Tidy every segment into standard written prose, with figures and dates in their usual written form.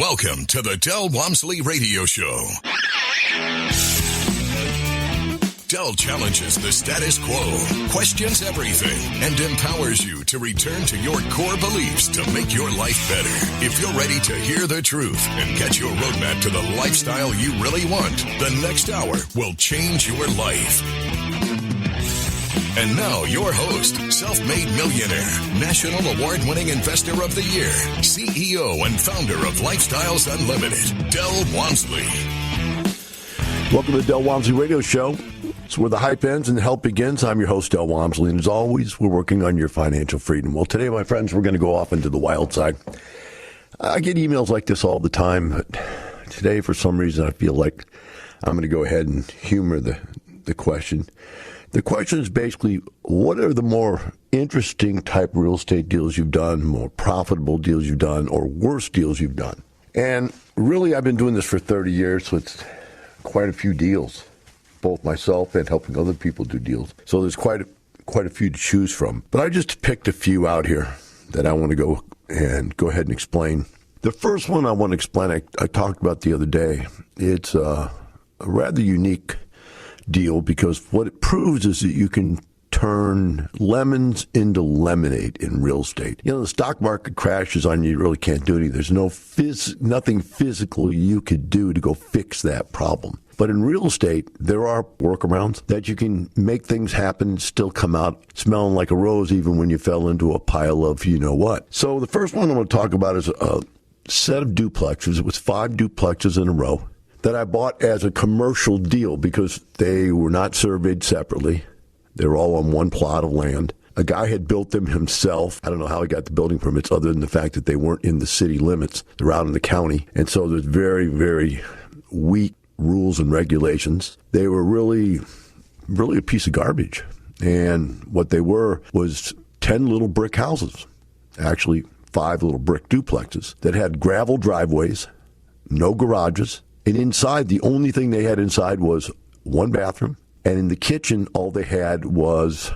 Welcome to the Del Walmsley Radio Show. Del challenges the status quo, questions everything, and empowers you to return to your core beliefs to make your life better. If you're ready to hear the truth and get your roadmap to the lifestyle you really want, the next hour will change your life. And now, your host, self-made millionaire, national award-winning investor of the year, CEO and founder of Lifestyles Unlimited, Del Walmsley. Welcome to the Del Walmsley Radio Show. It's where the hype ends and the help begins. I'm your host, Del Walmsley, and as always, we're working on your financial freedom. Well, today, my friends, we're going to go off into the wild side. I get emails like this all the time, but today, for some reason, I feel like I'm going to go ahead and humor the question. The question is basically, what are the more interesting type real estate deals you've done, more profitable deals you've done, or worse deals you've done? And really, I've been doing this for 30 years, so it's quite a few deals, both myself and helping other people do deals. So there's quite a few to choose from. But I just picked a few out here that I want to go ahead and explain. The first one I want to explain, I talked about the other day. It's a rather unique deal because what it proves is that you can turn lemons into lemonade in real estate. You know, the stock market crashes on you, you really can't do anything. There's nothing physical you could do to go fix that problem. But in real estate, there are workarounds that you can make things happen and still come out smelling like a rose even when you fell into a pile of you-know-what. So the first one I want to talk about is a set of duplexes. It was 5 duplexes in a row that I bought as a commercial deal because they were not surveyed separately. They were all on one plot of land. A guy had built them himself. I don't know how he got the building permits other than the fact that they weren't in the city limits. They're out in the county. And so there's very, very weak rules and regulations. They were really a piece of garbage. And what they were was 10 little brick houses, actually 5 little brick duplexes that had gravel driveways, no garages. And inside, the only thing they had inside was one bathroom. And in the kitchen, all they had was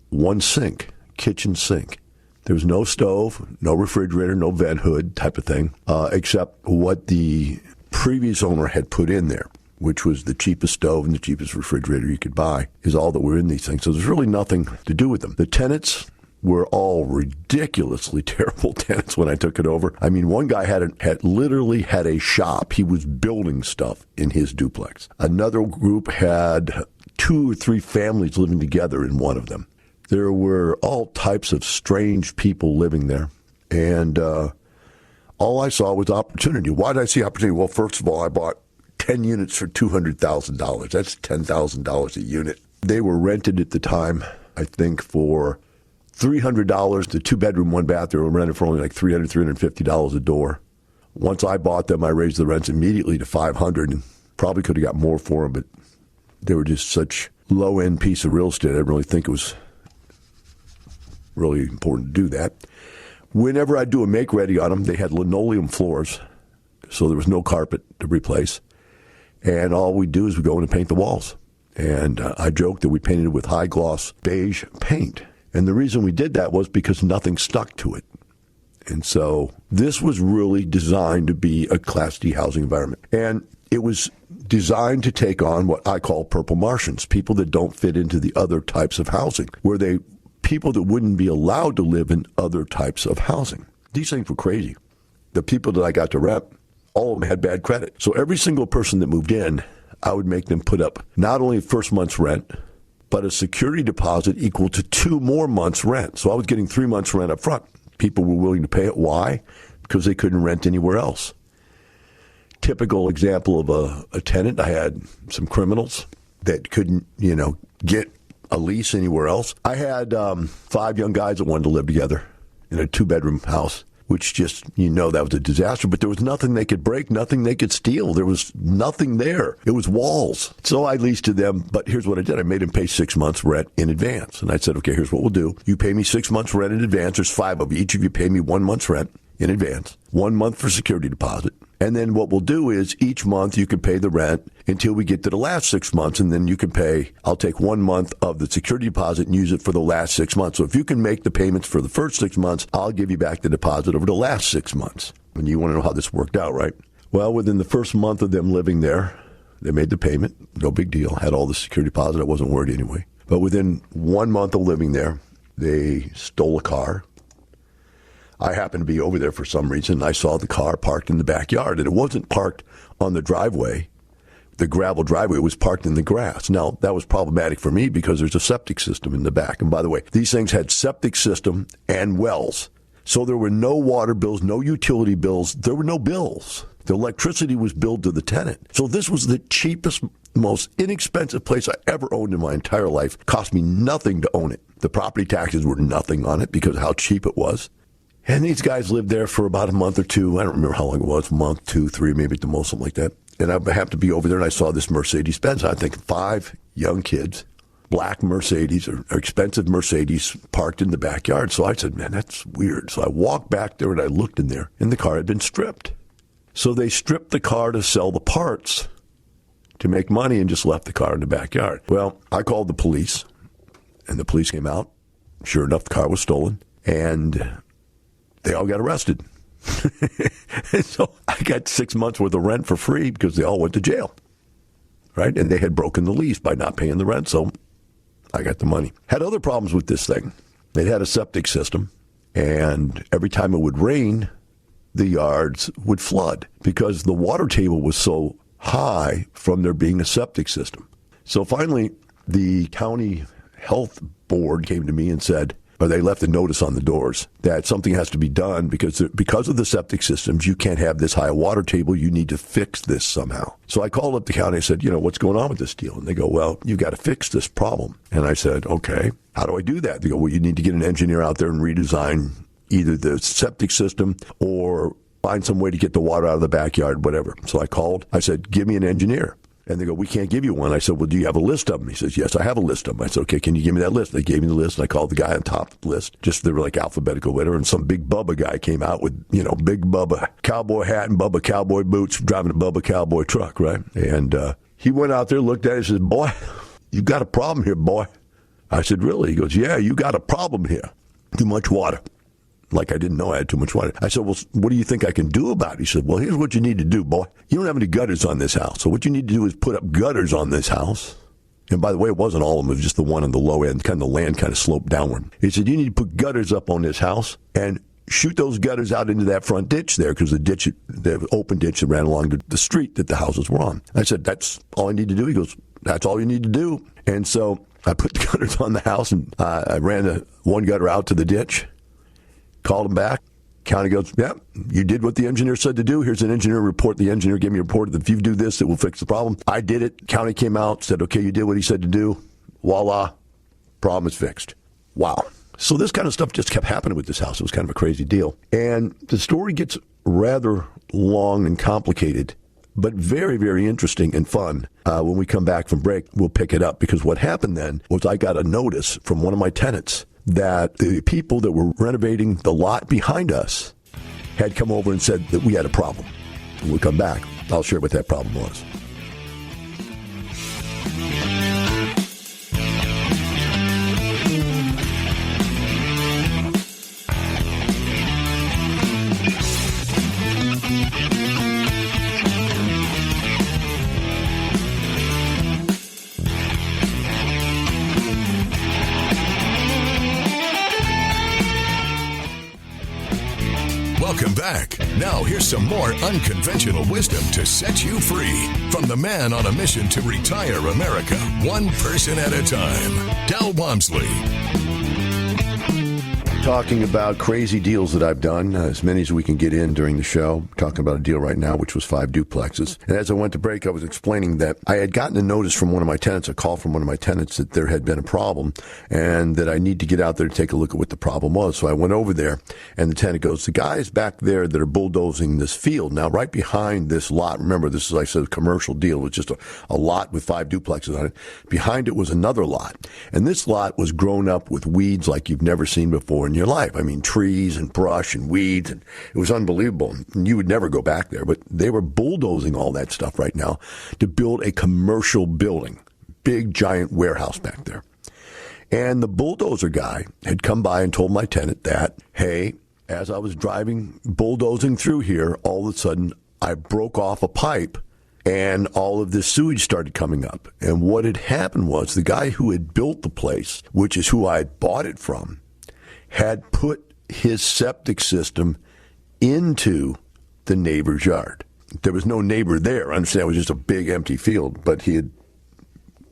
one sink, kitchen sink. There was no stove, no refrigerator, no vent hood type of thing, except what the previous owner had put in there, which was the cheapest stove and the cheapest refrigerator you could buy, is all that were in these things. So there's really nothing to do with them. The tenants were all ridiculously terrible tenants when I took it over. I mean, one guy had literally had a shop. He was building stuff in his duplex. Another group had 2 or 3 families living together in one of them. There were all types of strange people living there. And all I saw was opportunity. Why did I see opportunity? Well, first of all, I bought 10 units for $200,000. That's $10,000 a unit. They were rented at the time, I think, for $300, the 2-bedroom, 1-bath. They were rented for only like $300, $350 a door. Once I bought them, I raised the rents immediately to $500 and probably could have got more for them, but they were just such low-end piece of real estate. I didn't really think it was really important to do that. Whenever I do a make-ready on them, they had linoleum floors, so there was no carpet to replace. And all we do is we go in and paint the walls. And I joked that we painted it with high-gloss beige paint. And the reason we did that was because nothing stuck to it. And so this was really designed to be a Class D housing environment. And it was designed to take on what I call purple Martians, people that don't fit into the other types of housing, people that wouldn't be allowed to live in other types of housing. These things were crazy. The people that I got to rep, all of them had bad credit. So every single person that moved in, I would make them put up not only first month's rent, but a security deposit equal to 2 more months' rent. So I was getting 3 months' rent up front. People were willing to pay it. Why? Because they couldn't rent anywhere else. Typical example of a tenant, I had some criminals that couldn't, get a lease anywhere else. I had 5 young guys that wanted to live together in a 2-bedroom house, which just, that was a disaster. But there was nothing they could break, nothing they could steal. There was nothing there. It was walls. So I leased to them, but here's what I did. I made them pay 6 months rent in advance. And I said, okay, here's what we'll do. You pay me 6 months rent in advance. There's 5 of you. Each of you pay me 1 month's rent in advance. 1 month for security deposit. And then what we'll do is each month you can pay the rent until we get to the last 6 months. And then you can pay, I'll take 1 month of the security deposit and use it for the last 6 months. So if you can make the payments for the first 6 months, I'll give you back the deposit over the last 6 months. And you want to know how this worked out, right? Well, within the first month of them living there, they made the payment. No big deal. Had all the security deposit. I wasn't worried anyway. But within 1 month of living there, they stole a car. I happened to be over there for some reason. I saw the car parked in the backyard, and it wasn't parked on the driveway, the gravel driveway. It was parked in the grass. Now, that was problematic for me because there's a septic system in the back. And by the way, these things had septic system and wells. So there were no water bills, no utility bills. There were no bills. The electricity was billed to the tenant. So this was the cheapest, most inexpensive place I ever owned in my entire life. Cost me nothing to own it. The property taxes were nothing on it because of how cheap it was. And these guys lived there for about a month or two. I don't remember how long it was, a month, 2, 3, maybe at the most, something like that. And I happened to be over there, and I saw this Mercedes-Benz. I think 5 young kids, black Mercedes, or expensive Mercedes, parked in the backyard. So I said, man, that's weird. So I walked back there, and I looked in there, and the car had been stripped. So they stripped the car to sell the parts to make money and just left the car in the backyard. Well, I called the police, and the police came out. Sure enough, the car was stolen, and they all got arrested. And so I got 6 months worth of rent for free because they all went to jail, right? And they had broken the lease by not paying the rent, so I got the money. Had other problems with this thing. It had a septic system, and every time it would rain, the yards would flood because the water table was so high from there being a septic system. So finally, the county health board came to me and said, or they left a notice on the doors that something has to be done because of the septic systems, you can't have this high a water table. You need to fix this somehow. So I called up the county and said, what's going on with this deal? And they go, well, you got to fix this problem. And I said, okay, how do I do that? They go, well, you need to get an engineer out there and redesign either the septic system or find some way to get the water out of the backyard, whatever. So I called. I said, give me an engineer. And they go, we can't give you one. I said, well, do you have a list of them? He says, yes, I have a list of them. I said, okay, can you give me that list? They gave me the list, and I called the guy on top of the list. Just they were like alphabetical, whatever. And some big Bubba guy came out with, big Bubba cowboy hat and Bubba cowboy boots, driving a Bubba cowboy truck, right? And he went out there, looked at it, and said, boy, you got a problem here, boy. I said, really? He goes, yeah, you got a problem here. Too much water. Like I didn't know I had too much water. I said, well, what do you think I can do about it? He said, well, here's what you need to do, boy. You don't have any gutters on this house. So what you need to do is put up gutters on this house. And by the way, it wasn't all of them. It was just the one on the low end. Kind of the land kind of sloped downward. He said, you need to put gutters up on this house and shoot those gutters out into that front ditch there because the open ditch that ran along the street that the houses were on. I said, that's all I need to do. He goes, that's all you need to do. And so I put the gutters on the house, and I ran the one gutter out to the ditch. Called him back. County goes, yeah, you did what the engineer said to do. Here's an engineer report. The engineer gave me a report that if you do this, it will fix the problem. I did it. County came out, said, okay, you did what he said to do. Voila. Problem is fixed. Wow. So this kind of stuff just kept happening with this house. It was kind of a crazy deal. And the story gets rather long and complicated, but very, very interesting and fun. When we come back from break, we'll pick it up because what happened then was I got a notice from one of my tenants that the people that were renovating the lot behind us had come over and said that we had a problem. When we come back, I'll share what that problem was. Welcome back. Now here's some more unconventional wisdom to set you free from the man on a mission to retire America, one person at a time, Del Walmsley. Talking about crazy deals that I've done, as many as we can get in during the show. Talking about a deal right now, which was 5 duplexes. And as I went to break, I was explaining that I had gotten a notice from one of my tenants, a call from one of my tenants that there had been a problem and that I need to get out there to take a look at what the problem was. So I went over there, and the tenant goes, the guys back there that are bulldozing this field. Now, right behind this lot, remember, this is, like I said, a commercial deal. It's just a lot with 5 duplexes on it. Behind it was another lot. And this lot was grown up with weeds like you've never seen before. And your life. I mean, trees and brush and weeds, and it was unbelievable. And you would never go back there, but they were bulldozing all that stuff right now to build a commercial building, big giant warehouse back there. And the bulldozer guy had come by and told my tenant that, hey, as I was driving, bulldozing through here, all of a sudden I broke off a pipe and all of this sewage started coming up. And what had happened was the guy who had built the place, which is who I had bought it from, had put his septic system into the neighbor's yard. There was no neighbor there. I understand it was just a big empty field, but he had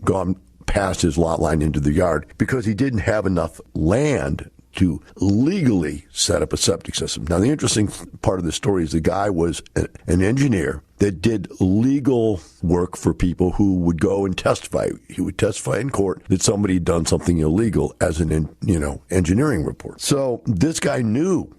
gone past his lot line into the yard because he didn't have enough land to legally set up a septic system. Now, the interesting part of the story is the guy was an engineer that did legal work for people who would go and testify. He would testify in court that somebody had done something illegal as an, engineering report. So this guy knew.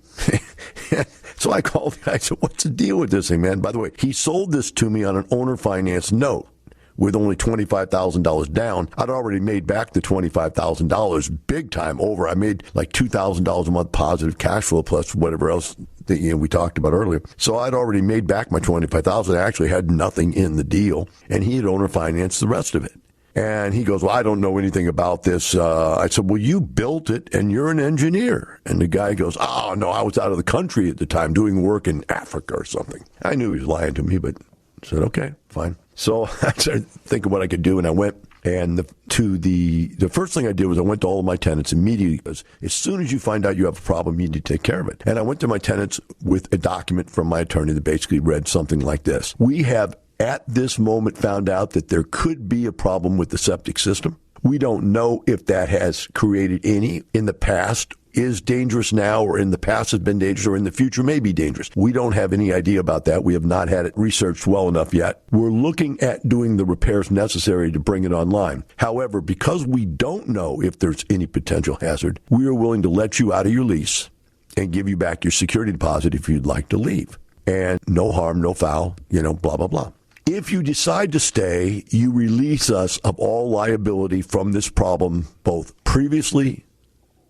So I called the guy. I said, what's the deal with this thing, man? By the way, he sold this to me on an owner finance note with only $25,000 down. I'd already made back the $25,000 big time over. I made like $2,000 a month positive cash flow plus whatever else that we talked about earlier. So I'd already made back my $25,000. I actually had nothing in the deal, and he had owner financed the rest of it. And he goes, well, I don't know anything about this. I said, well, you built it, and you're an engineer. And the guy goes, oh, no, I was out of the country at the time doing work in Africa or something. I knew he was lying to me, but I said, okay, fine. So I started thinking what I could do, and I went. And the first thing I did was I went to all of my tenants immediately, because as soon as you find out you have a problem, you need to take care of it. And I went to my tenants with a document from my attorney that basically read something like this. We have at this moment found out that there could be a problem with the septic system. We don't know if that has created any in the past, is dangerous now, or in the past has been dangerous, or in the future may be dangerous. We don't have any idea about that. We have not had it researched well enough yet. We're looking at doing the repairs necessary to bring it online. However, because we don't know if there's any potential hazard, we are willing to let you out of your lease and give you back your security deposit if you'd like to leave. And no harm, no foul, blah, blah, blah. If you decide to stay, you release us of all liability from this problem, both previously,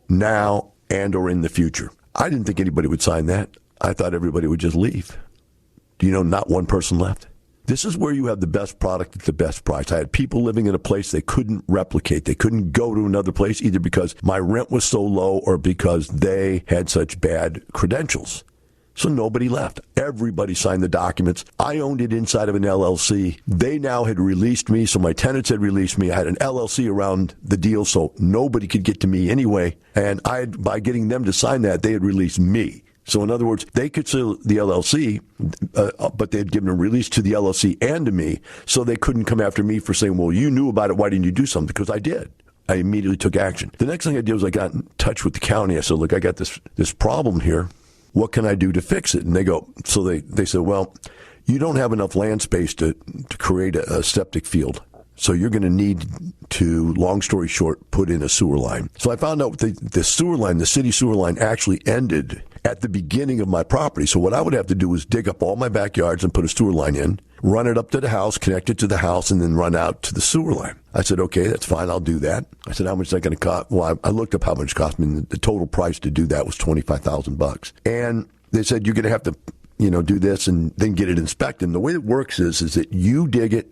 now, and or in the future. I didn't think anybody would sign that. I thought everybody would just leave. Do you know not one person left? This is where you have the best product at the best price. I had people living in a place they couldn't replicate. They couldn't go to another place either because my rent was so low or because they had such bad credentials. So nobody left. Everybody signed the documents. I owned it inside of an LLC. They now had released me, so my tenants had released me. I had an LLC around the deal, so nobody could get to me anyway. And by getting them to sign that, they had released me. So in other words, they could sue the LLC, but they had given a release to the LLC and to me, so they couldn't come after me for saying, well, you knew about it, why didn't you do something? Because I did. I immediately took action. The next thing I did was I got in touch with the county. I said, look, I got this problem here. What can I do to fix it? And they said, well, you don't have enough land space to create a septic field. So you're going to need to, long story short, put in a sewer line. So I found out the sewer line, the city sewer line, actually ended at the beginning of my property. So what I would have to do was dig up all my backyards and put a sewer line in, run it up to the house, connect it to the house, and then run out to the sewer line. I said, okay, that's fine. I'll do that. I said, how much is that going to cost? Well, I looked up how much it cost me. The total price to do that was $25,000. And they said, you're going to have to, do this and then get it inspected. And the way it works is that you dig it,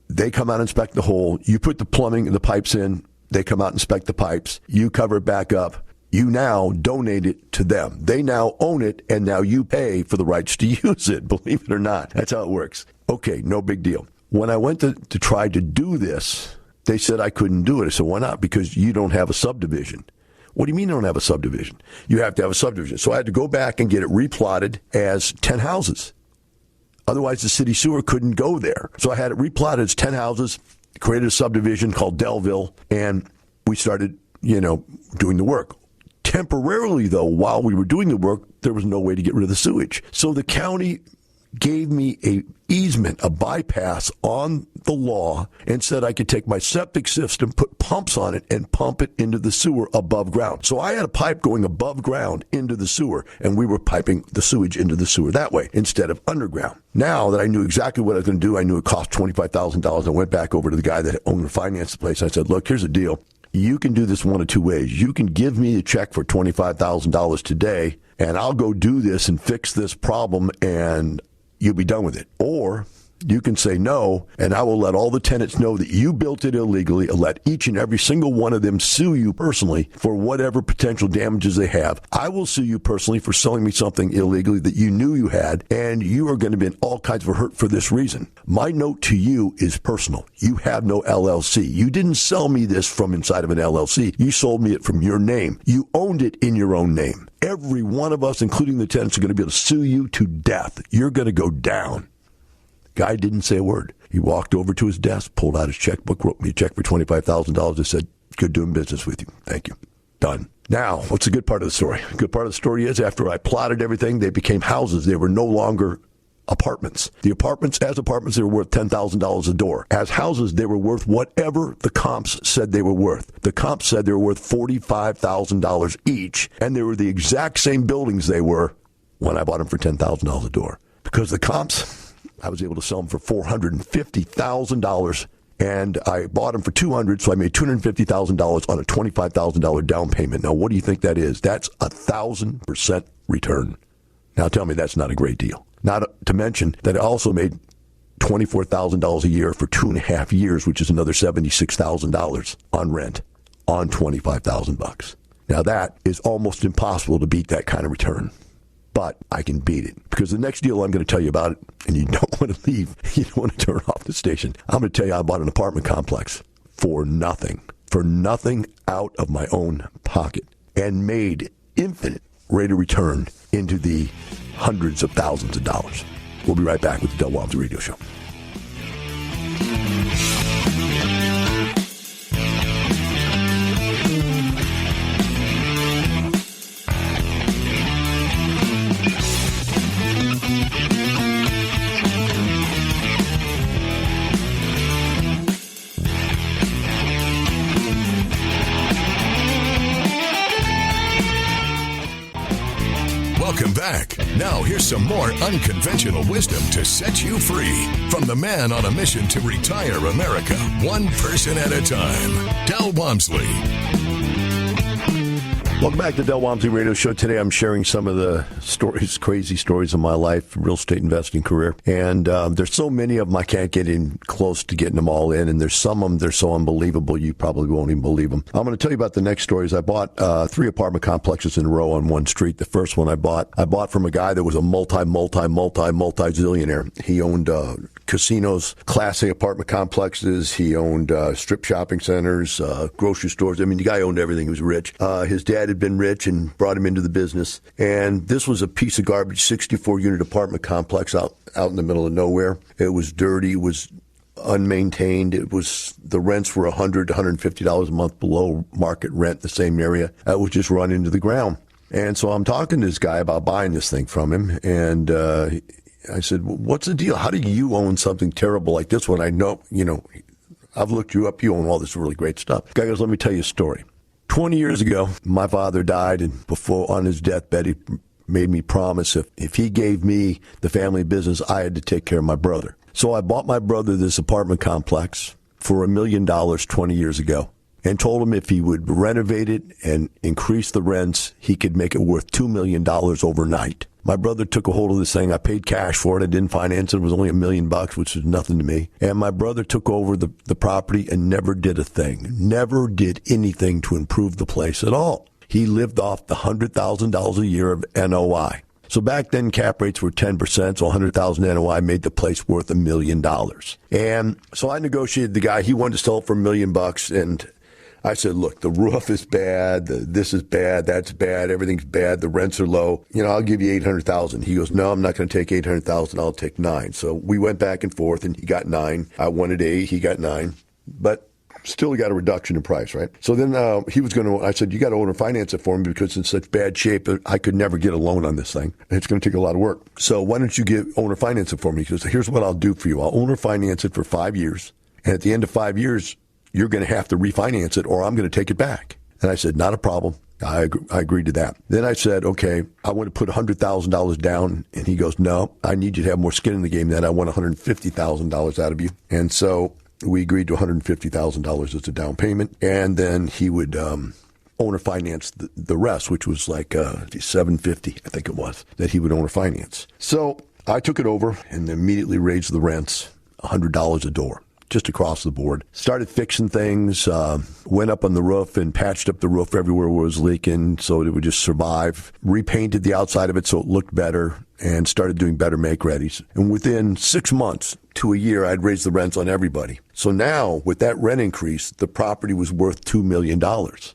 they come out and inspect the hole, you put the plumbing and the pipes in, they come out and inspect the pipes, you cover it back up, you now donate it to them. They now own it, and now you pay for the rights to use it, believe it or not. That's how it works. Okay, no big deal. When I went to try to do this, they said I couldn't do it. I said, why not? Because you don't have a subdivision. What do you mean you don't have a subdivision? You have to have a subdivision. So I had to go back and get it replotted as 10 houses. Otherwise, the city sewer couldn't go there. So I had it replotted as 10 houses, created a subdivision called Delville, and we started, doing the work. Temporarily, though, while we were doing the work, there was no way to get rid of the sewage. So the county gave me a easement, a bypass on the law, and said I could take my septic system, put pumps on it, and pump it into the sewer above ground. So I had a pipe going above ground into the sewer, and we were piping the sewage into the sewer that way instead of underground. Now that I knew exactly what I was going to do, I knew it cost $25,000. I went back over to the guy that owned and financed the place. I said, look, here's the deal. you can do this one of two ways. You can give me a check for $25,000 today, and I'll go do this and fix this problem, and you'll be done with it. Or you can say no, and I will let all the tenants know that you built it illegally, and let each and every single one of them sue you personally for whatever potential damages they have. I will sue you personally for selling me something illegally that you knew you had, and you are going to be in all kinds of hurt for this reason. My note to you is personal. You have no LLC. You didn't sell me this from inside of an LLC. You sold me it from your name. You owned it in your own name. Every one of us, including the tenants, are going to be able to sue you to death. You're going to go down. Guy didn't say a word. He walked over to his desk, pulled out his checkbook, wrote me a check for $25,000 and said, good doing business with you. Thank you. Done. Now, what's the good part of the story? The good part of the story is after I plotted everything, they became houses. They were no longer apartments. The apartments, as apartments, they were worth $10,000 a door. As houses, they were worth whatever the comps said they were worth. The comps said they were worth $45,000 each, and they were the exact same buildings they were when I bought them for $10,000 a door. Because the comps, I was able to sell them for $450,000, and I bought them for $200,000, so I made $250,000 on a $25,000 down payment. Now, what do you think that is? That's 1,000% return. Now, tell me that's not a great deal. Not to mention that I also made $24,000 a year for 2.5 years, which is another $76,000 on rent on $25,000. Now, that is almost impossible to beat that kind of return. But I can beat it, because the next deal I'm going to tell you about it, and you don't want to leave, you don't want to turn off the station. I'm going to tell you I bought an apartment complex for nothing out of my own pocket, and made infinite rate of return into the hundreds of thousands of dollars. We'll be right back with the Del Walmsley Radio Show. Welcome back. Now here's some more unconventional wisdom to set you free from the man on a mission to retire America, one person at a time, Del Walmsley. Welcome back to the Del Walmsley Radio Show. Today I'm sharing some of the stories, crazy stories of my life, real estate investing career. And there's so many of them I can't get in close to getting them all in. And there's some of them, they're so unbelievable you probably won't even believe them. I'm going to tell you about the next stories. I bought 3 apartment complexes in a row on one street. The first one I bought from a guy that was a multi-zillionaire. He owned casinos, Class A apartment complexes. He owned strip shopping centers, grocery stores. I mean, the guy owned everything. He was rich. His dad had been rich and brought him into the business. And this was a piece of garbage, 64-unit apartment complex out in the middle of nowhere. It was dirty. It was unmaintained. The rents were $100 to $150 a month below market rent in the same area. It was just run into the ground. And so I'm talking to this guy about buying this thing from him. And I said, what's the deal? How do you own something terrible like this one? I know, I've looked you up. You own all this really great stuff. The guy goes, let me tell you a story. 20 years ago, my father died, and before on his deathbed, he made me promise if he gave me the family business, I had to take care of my brother. So I bought my brother this apartment complex for $1 million 20 years ago, and told him if he would renovate it and increase the rents, he could make it worth $2 million overnight. My brother took a hold of this thing. I paid cash for it. I didn't finance it. It was only $1 million, which was nothing to me. And my brother took over the property and never did a thing. Never did anything to improve the place at all. He lived off the $100,000 a year of NOI. So back then, cap rates were 10%, so $100,000 NOI made the place worth $1 million. And so I negotiated the guy. He wanted to sell it for $1 million, and I said, look, the roof is bad, this is bad, that's bad, everything's bad, the rents are low. I'll give you $800,000. He goes, no, I'm not going to take $800,000. I'll take $9 million. So we went back and forth, and he got $9 million. I wanted $8 million. He got $9 million. But still he got a reduction in price, right? So then he was going to, I said, you got to owner finance it for me because it's in such bad shape that I could never get a loan on this thing. It's going to take a lot of work. So why don't you get owner finance it for me? He goes, here's what I'll do for you. I'll owner finance it for 5 years. And at the end of 5 years, you're going to have to refinance it or I'm going to take it back. And I said, not a problem. I agreed to that. Then I said, okay, I want to put $100,000 down. And he goes, no, I need you to have more skin in the game than that. I want $150,000 out of you. And so We agreed to $150,000 as a down payment, and then he would owner finance the rest, which was like $750, I think it was, that he would owner finance. So I took it over and immediately raised the rents $100 a door, just across the board. Started fixing things, went up on the roof and patched up the roof everywhere where it was leaking so it would just survive. Repainted the outside of it so it looked better and started doing better make-readies. And within 6 months to a year, I'd raised the rents on everybody. So now, with that rent increase, the property was worth $2 million.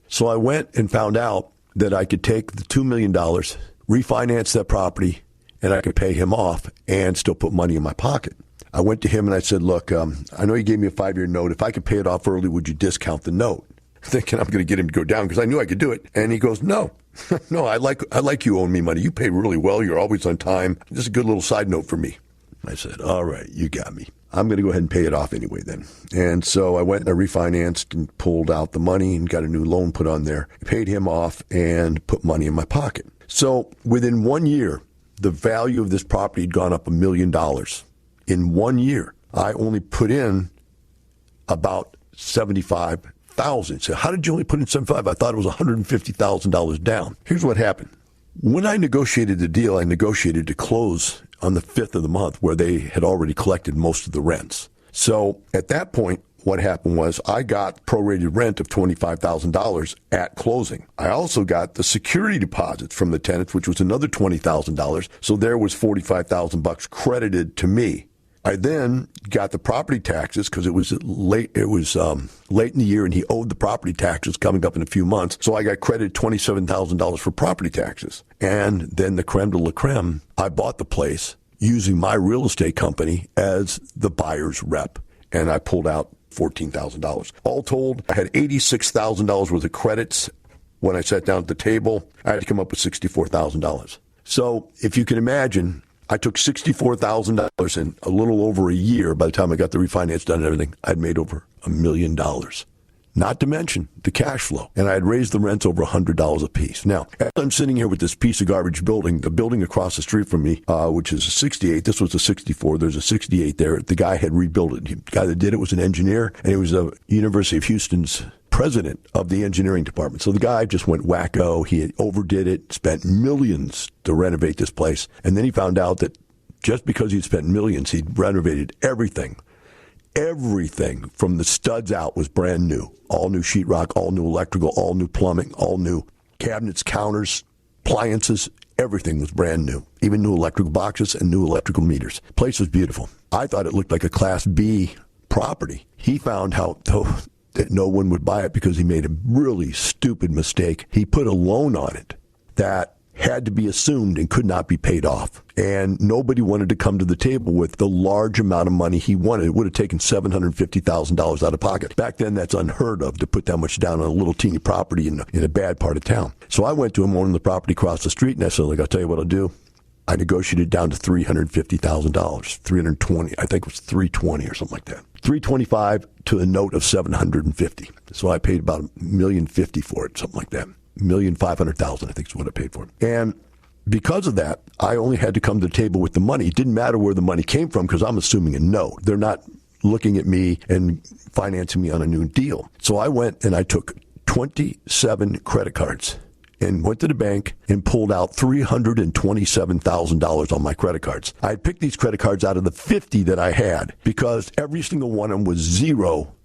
So I went and found out that I could take the $2 million, refinance that property, and I could pay him off and still put money in my pocket. I went to him and I said, look, I know you gave me a 5-year note. If I could pay it off early, would you discount the note? Thinking I'm going to get him to go down because I knew I could do it. And he goes, no, no, I like you owing me money. You pay really well. You're always on time. Just a good little side note for me. I said, all right, you got me. I'm going to go ahead and pay it off anyway then. And so I went and I refinanced and pulled out the money and got a new loan put on there. Paid him off and put money in my pocket. So within 1 year, the value of this property had gone up $1 million. In 1 year, I only put in about $75,000. So how did you only put in $75,000? I thought it was $150,000 down. Here's what happened. When I negotiated the deal, I negotiated to close on the 5th of the month where they had already collected most of the rents. So at that point, what happened was I got prorated rent of $25,000 at closing. I also got the security deposits from the tenants, which was another $20,000. So there was $45,000 credited to me. I then got the property taxes because it was late. It was late in the year, and he owed the property taxes coming up in a few months. So I got credited $27,000 for property taxes. And then the creme de la creme, I bought the place using my real estate company as the buyer's rep, and I pulled out $14,000. All told, I had $86,000 worth of credits. When I sat down at the table, I had to come up with $64,000. So if you can imagine, I took $64,000 in a little over a year. By the time I got the refinance done and everything, I'd made over $1 million. Not to mention the cash flow. And I had raised the rents over $100 a piece. Now, as I'm sitting here with this piece of garbage building, the building across the street from me, which is a 68, this was a 64, there's a 68 there. The guy had rebuilt it. The guy that did it was an engineer, and he was a University of Houston's president of the engineering department. So the guy just went wacko. He had overdid it, spent millions to renovate this place. And then he found out that just because he'd spent millions, he'd renovated everything. Everything from the studs out was brand new. All new sheetrock, all new electrical, all new plumbing, all new cabinets, counters, appliances. Everything was brand new. Even new electrical boxes and new electrical meters. The place was beautiful. I thought it looked like a Class B property. He found out, though, that no one would buy it because he made a really stupid mistake. He put a loan on it that had to be assumed and could not be paid off. And nobody wanted to come to the table with the large amount of money he wanted. It would have taken $750,000 out of pocket. Back then, that's unheard of to put that much down on a little teeny property in a bad part of town. So I went to him owning the property across the street, and I said, I'll tell you what I'll do. I negotiated down to $350,000, 320, I think it was 320 or something like that. 325 to a note of 750. So I paid about $1,050,000 for it, something like that. $1,500,000, I think is what I paid for it. And because of that, I only had to come to the table with the money. It didn't matter where the money came from because I'm assuming a note. They're not looking at me and financing me on a new deal. So I went and I took 27 credit cards and went to the bank and pulled out $327,000 on my credit cards. I picked these credit cards out of the 50 that I had because every single one of them was zero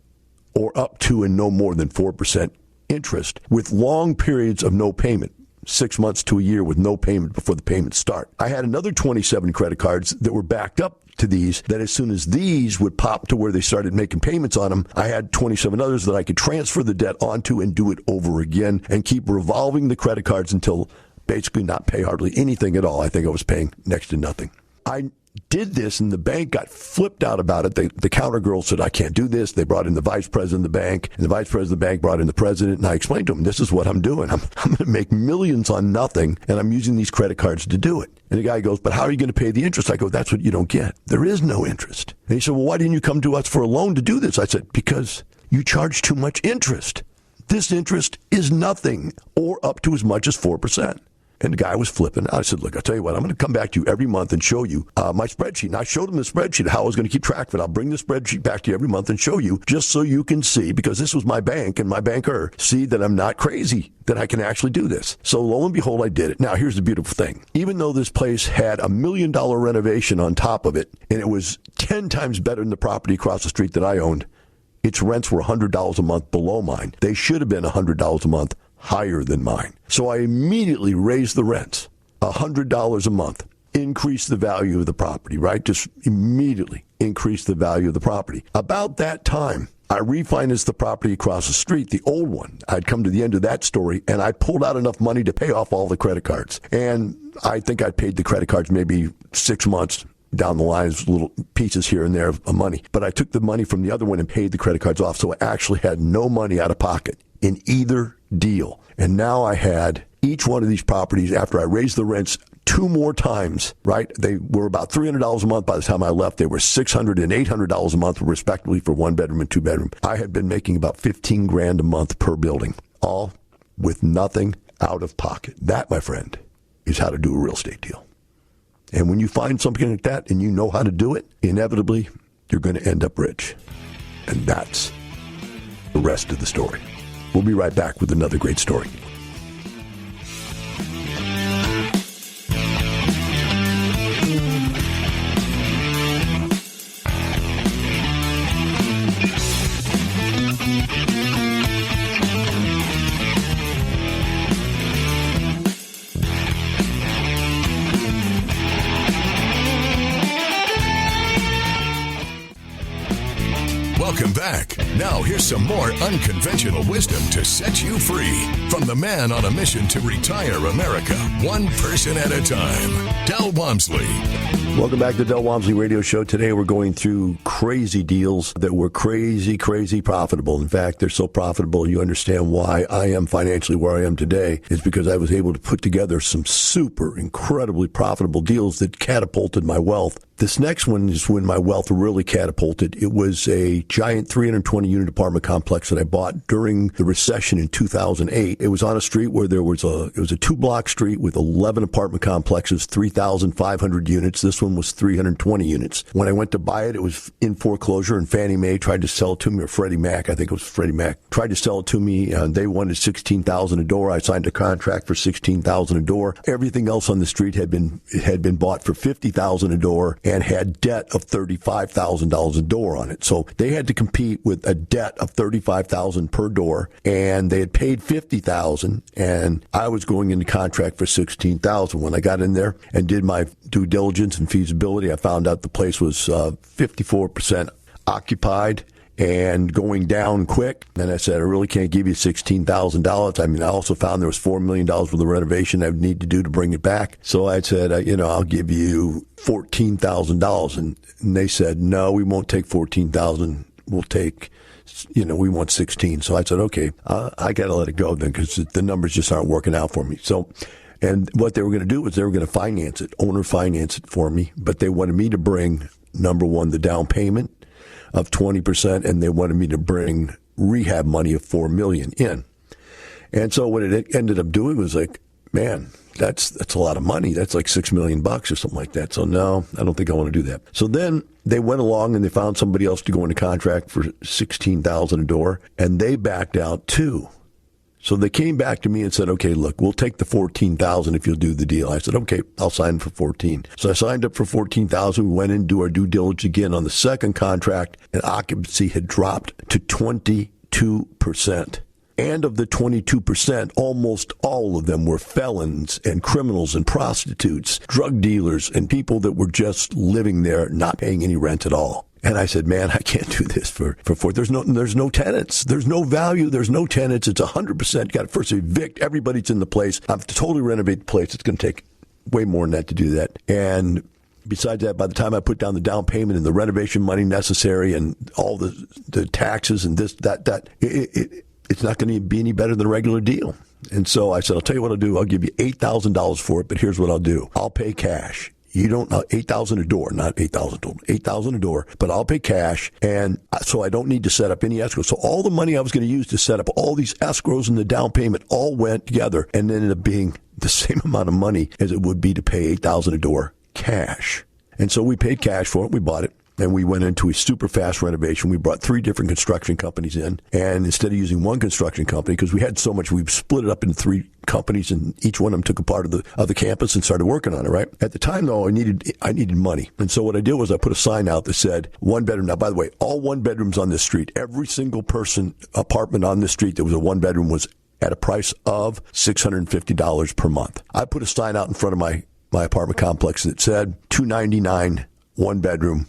or up to and no more than 4% interest with long periods of no payment, 6 months to a year with no payment before the payments start. I had another 27 credit cards that were backed up to these, that as soon as these would pop to where they started making payments on them, I had 27 others that I could transfer the debt onto and do it over again and keep revolving the credit cards until basically not pay hardly anything at all. I think I was paying next to nothing. I did this and the bank got flipped out about it. The counter girl said, I can't do this. They brought in the vice president of the bank, and the vice president of the bank brought in the president, and I explained to him, this is what I'm doing. I'm going to make millions on nothing, and I'm using these credit cards to do it. And the guy goes, but how are you going to pay the interest? I go, that's what you don't get. There is no interest. And he said, well, why didn't you come to us for a loan to do this? I said, because you charge too much interest. This interest is nothing or up to as much as 4%. And the guy was flipping. I said, look, I'll tell you what, I'm going to come back to you every month and show you my spreadsheet. And I showed him the spreadsheet, how I was going to keep track of it. I'll bring the spreadsheet back to you every month and show you, just so you can see, because this was my bank and my banker, see that I'm not crazy, that I can actually do this. So lo and behold, I did it. Now, here's the beautiful thing. Even though this place had $1 million renovation on top of it, and it was 10 times better than the property across the street that I owned, its rents were $100 a month below mine. They should have been $100 a month higher than mine. So I immediately raised the rents $100 a month, increased the value of the property, right? Just immediately increased the value of the property. About that time, I refinanced the property across the street, the old one. I'd come to the end of that story, and I pulled out enough money to pay off all the credit cards. And I think I paid the credit cards maybe 6 months down the line, little pieces here and there of money. But I took the money from the other one and paid the credit cards off, so I actually had no money out of pocket in either deal. And now I had each one of these properties, after I raised the rents 2 more times, right? They were about $300 a month by the time I left. They were $600 and $800 a month, respectively, for 1 bedroom and 2 bedroom. I had been making about $15,000 a month per building, all with nothing out of pocket. That, my friend, is how to do a real estate deal. And when you find something like that and you know how to do it, inevitably, you're going to end up rich. And that's the rest of the story. We'll be right back with another great story. Welcome back. Now here's some more unconventional wisdom to set you free from the man on a mission to retire America, one person at a time, Del Walmsley. Welcome back to the Del Walmsley Radio Show. Today we're going through crazy deals that were crazy profitable. In fact, they're so profitable you understand why I am financially where I am today. It's because I was able to put together some super incredibly profitable deals that catapulted my wealth. This next one is when my wealth really catapulted. It was a giant 320-unit apartment complex that I bought during the recession in 2008. It was on a street where it was a 2-block street with 11 apartment complexes, 3,500 units. This one was 320 units. When I went to buy it, it was in foreclosure, and Fannie Mae tried to sell it to me, or Freddie Mac, I think it was Freddie Mac, tried to sell it to me. They wanted $16,000 a door. I signed a contract for $16,000 a door. Everything else on the street had been bought for $50,000 a door and had debt of $35,000 a door on it. So they had to compete with a debt of $35,000 per door, and they had paid $50,000, and I was going into contract for $16,000. When I got in there and did my due diligence and feasibility, I found out the place was 54% occupied and going down quick. And I said, I really can't give you $16,000. I mean, I also found there was $4 million worth of renovation I would need to do to bring it back. So I said, I'll give you $14,000. And they said, no, we won't take $14,000. We'll take, we want 16. So I said, okay, I got to let it go then, because the numbers just aren't working out for me. So, and what they were going to do was they were going to finance it, owner finance it for me. But they wanted me to bring, number one, the down payment of 20%, and they wanted me to bring rehab money of $4 million in. And so what it ended up doing was like, man, that's a lot of money. That's like $6 million or something like that. So no, I don't think I want to do that. So then they went along and they found somebody else to go into contract for $16,000 a door, and they backed out too. So they came back to me and said, okay, look, we'll take the $14,000 if you'll do the deal. I said, okay, I'll sign for $14,000. So I signed up for $14,000. We went in and do our due diligence again on the second contract, and occupancy had dropped to 22%. And of the 22%, almost all of them were felons and criminals and prostitutes, drug dealers, and people that were just living there, not paying any rent at all. And I said, man, I can't do this for there's no tenants. There's no value. There's no tenants. It's 100%. Got to first evict everybody that's in the place. I have to totally renovate the place. It's going to take way more than that to do that. And besides that, by the time I put down the down payment and the renovation money necessary and all the taxes and this, that, it's not going to be any better than a regular deal. And so I said, I'll tell you what I'll do. I'll give you $8,000 for it, but here's what I'll do. I'll pay cash. You don't know, $8,000 a door, not $8,000 total, $8,000 a door, but I'll pay cash. And so I don't need to set up any escrow. So all the money I was going to use to set up all these escrows and the down payment all went together and ended up being the same amount of money as it would be to pay $8,000 a door cash. And so we paid cash for it. We bought it. And we went into a super fast renovation. We brought 3 different construction companies in. And instead of using one construction company, because we had so much, we split it up into 3 companies, and each one of them took a part of the campus and started working on it, right? At the time, though, I needed money. And so what I did was I put a sign out that said 1 bedroom. Now, by the way, all 1 bedrooms on this street, every single apartment on this street that was a 1 bedroom was at a price of $650 per month. I put a sign out in front of my apartment complex that said $299 1 bedroom.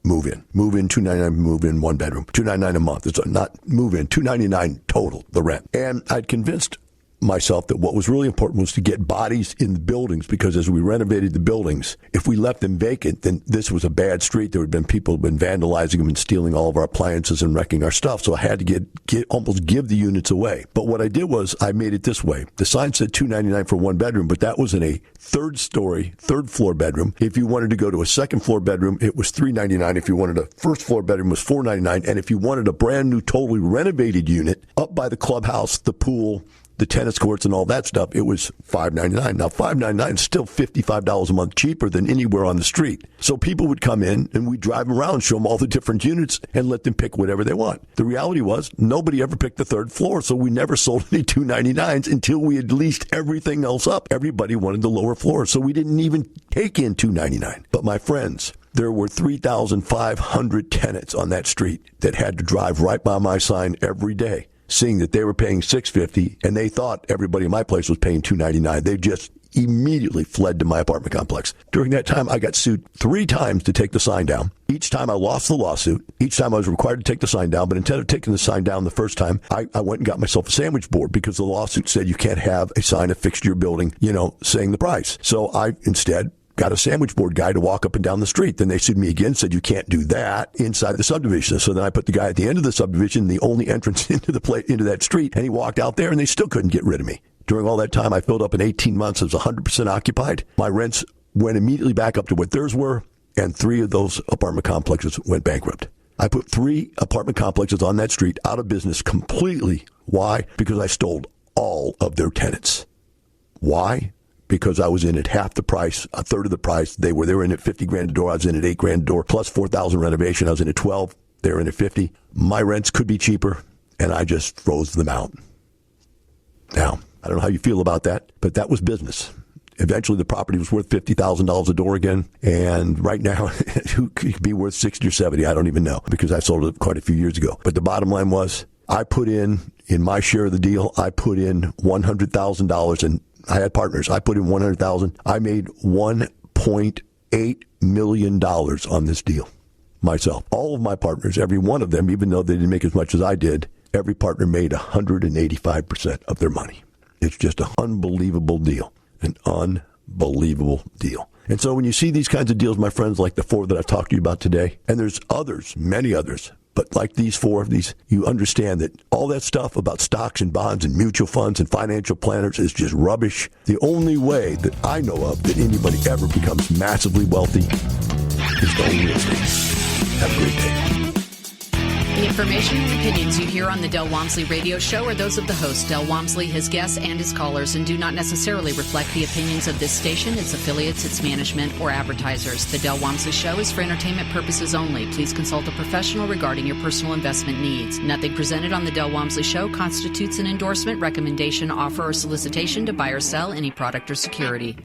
Move in, $299, move in 1 bedroom, $299 a month. It's not move in, $299 total, the rent. And I'd convinced myself that what was really important was to get bodies in the buildings, because as we renovated the buildings, if we left them vacant, then this was a bad street. There had been people who had been vandalizing them and stealing all of our appliances and wrecking our stuff. So I had to almost give the units away. But what I did was I made it this way. The sign said $299 for 1 bedroom, but that was in a 3rd floor bedroom. If you wanted to go to a 2nd floor bedroom, it was $399. If you wanted a 1st floor bedroom, it was $499. And if you wanted a brand new, totally renovated unit up by the clubhouse, the pool, the tennis courts and all that stuff, it was $599. Now, $599 is still $55 a month cheaper than anywhere on the street. So people would come in and we'd drive them around, show them all the different units, and let them pick whatever they want. The reality was nobody ever picked the 3rd floor, so we never sold any $299s until we had leased everything else up. Everybody wanted the lower floor, so we didn't even take in $299. But my friends, there were 3,500 tenants on that street that had to drive right by my sign every day, seeing that they were paying $650, and they thought everybody in my place was paying $299. They just immediately fled to my apartment complex. During that time, I got sued 3 times to take the sign down. Each time I lost the lawsuit. Each time I was required to take the sign down, but instead of taking the sign down the first time, I went and got myself a sandwich board, because the lawsuit said you can't have a sign affixed to your building, saying the price. So I instead got a sandwich board guy to walk up and down the street. Then they sued me again, said you can't do that inside the subdivision. So then I put the guy at the end of the subdivision, the only entrance into that street, and he walked out there, and they still couldn't get rid of me. During all that time, I filled up in 18 months. It was 100% occupied. My rents went immediately back up to what theirs were, and 3 of those apartment complexes went bankrupt. I put 3 apartment complexes on that street out of business completely. Why? Because I stole all of their tenants. Why? Because I was in at half the price, a third of the price. They were in at $50,000 a door. I was in at $8,000 a door, plus $4,000 renovation. I was in at $12,000. They were in at $50,000. My rents could be cheaper, and I just froze them out. Now, I don't know how you feel about that, but that was business. Eventually, the property was worth $50,000 a door again, and right now, it could be worth $60,000 or $70,000. I don't even know, because I sold it quite a few years ago. But the bottom line was, I put in my share of the deal, I put in $100,000, and I had partners. I put in $100,000. I made $1.8 million on this deal myself. All of my partners, every one of them, even though they didn't make as much as I did, every partner made 185% of their money. It's just an unbelievable deal. An unbelievable deal. And so when you see these kinds of deals, my friends, like the 4 that I've talked to you about today, and there's others, many others, but like these 4 of these, you understand that all that stuff about stocks and bonds and mutual funds and financial planners is just rubbish. The only way that I know of that anybody ever becomes massively wealthy is to own real estate. Have a great day. The information and opinions you hear on the Del Walmsley radio show are those of the host, Del Walmsley, his guests, and his callers, and do not necessarily reflect the opinions of this station, its affiliates, its management, or advertisers. The Del Walmsley show is for entertainment purposes only. Please consult a professional regarding your personal investment needs. Nothing presented on the Del Walmsley show constitutes an endorsement, recommendation, offer, or solicitation to buy or sell any product or security.